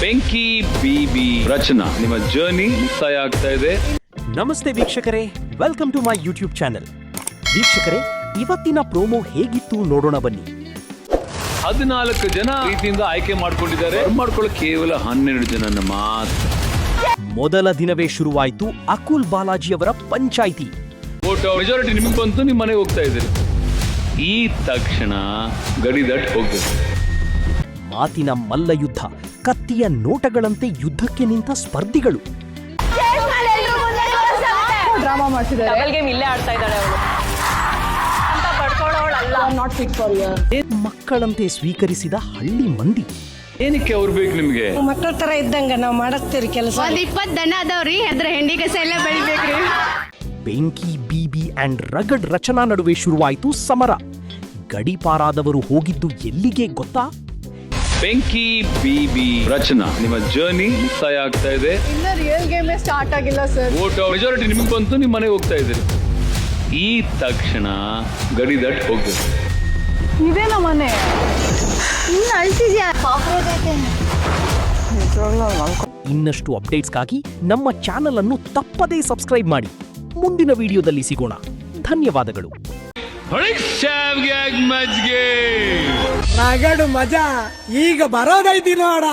ಬೆಂಕಿ ಬಿಬಿ ರಚನಾ, ನಿಮ್ಮ ಜರ್ನಿ ಮುಕ್ತಾಯ ಆಗ್ತಾ ಇದೆ. ನಮಸ್ತೆ ವೀಕ್ಷಕರೇ, welcome to my YouTube channel. ವೀಕ್ಷಕರೇ, ಇವತ್ತಿನ ಪ್ರೋಮೋ ಹೇಗಿತ್ತು ನೋಡೋಣ ಬನ್ನಿ. 14 ಜನ ರೀತಿಯಿಂದ ಆಯ್ಕೆ ಮಾಡ್ಕೊಂಡಿದ್ದಾರೆ. ಮಾಡ್ಕೊಳ್ಳೋ ಕೇವಲ 12 ಜನನ ಮಾತ್ರ. ಮೊದಲ ದಿನವೇ ಶುರುವಾಯಿತು ಅಕುಲ್ ಬಾಲಾಜಿ ಅವರ ಪಂಚಾಯಿತಿ. ಮೆಜಾರಿಟಿ ನಿಮಗೆ ಬಂತು, ನಿಮ್ಮ ಮನೆಗೆ ಹೋಗ್ತಾ ಇದ್ದೀರಿ. ಈ ತಕ್ಷಣ ಗಡಿ ದಾಟ್ ಹೋಗ್ಬೇಕು. ಮಾತಿನ ಮಲ್ಲ ಯುದ್ಧ, ಕತ್ತಿಯ ನೋಟಗಳಂತೆ ಯುದ್ಧಕ್ಕೆ ನಿಂತ ಸ್ಪರ್ಧಿಗಳು. ಡ್ರಾಮಾ ಮಾಡ್ತಿದ್ದಾರೆ. ಡಬಲ್ ಗೇಮ್ ಇಲ್ಲೇ ಆಡ್ತಾ ಇದ್ದಾಳೆ ಅವಳು ಅಂತ ಪಡ್ಕೊಳ್ಳೋಳಲ್ಲ. Not fit for you. ಮಕ್ಕಳಂತೆ ಸ್ವೀಕರಿಸಿದ ಹಳ್ಳಿ ಮಂದಿ. ಏನಕ್ಕೆ ಅವ್ರು ಬೇಕು ನಿಮ್ಗೆ? ಮಕ್ಕಳ ತರ ಇದ್ದಂಗ ನಾವ್ ಮಾಡಕ್ತೀರಿ ಕೆಲಸ. ಒಂದ್ 20 ದನ ಅದಾವ್ರಿ, ಅದ್ರ ಹೆಂಡಿ ಕಸ ಎಲ್ಲ ಬೆಳಿಬೇಕ್ರಿ. ಬೆಂಕಿ ಬಿಬಿ ಅಂಡ್ ರಗಡ್ ರಚನಾ ನಡುವೆ ಶುರುವಾಯಿತು ಸಮರ. ಗಡಿಪಾರಾದವರು ಹೋಗಿದ್ದು ಎಲ್ಲಿಗೆ ಗೊತ್ತಾ? ಬೆಂಕಿ ಬಿಬಿ ರಚನಾ, ನಿಮ್ಮ ಜರ್ನಿ ಮುಕ್ತಾಯ ಆಗ್ತಾ ಇದೆ. ಇನ್ನ ರಿಯಲ್ ಗೇಮ್ ಸ್ಟಾರ್ಟ್ ಆಗಿಲ್ಲ ಸರ್. ಮೆಜಾರಿಟಿ ನಿಮಗೆ ಬಂತು, ನಿಮ್ಮ ಮನೆಗೆ ಹೋಗ್ತಾ ಇದ್ದೀರಿ. ಈ ತಕ್ಷಣ ಗಡಿ ದಾಟ್ ಹೋಗ್ಬೇಕು. ಇದೇನ ಮನೆ ಇನ್ನು ಅಳ್ತಿದ್ಯಾ? ಇನ್ನಷ್ಟು ಅಪ್ಡೇಟ್ಸ್ಗಾಗಿ ನಮ್ಮ ಚಾನೆಲ್ ಅನ್ನು ತಪ್ಪದೇ ಸಬ್ಸ್ಕ್ರೈಬ್ ಮಾಡಿ. ಮುಂದಿನ ವಿಡಿಯೋದಲ್ಲಿ ಸಿಗೋಣ. ಧನ್ಯವಾದಗಳು. ರಗಡು ಮಜಾ ಈಗ ಬರೋದೈತಿ ನೋಡ.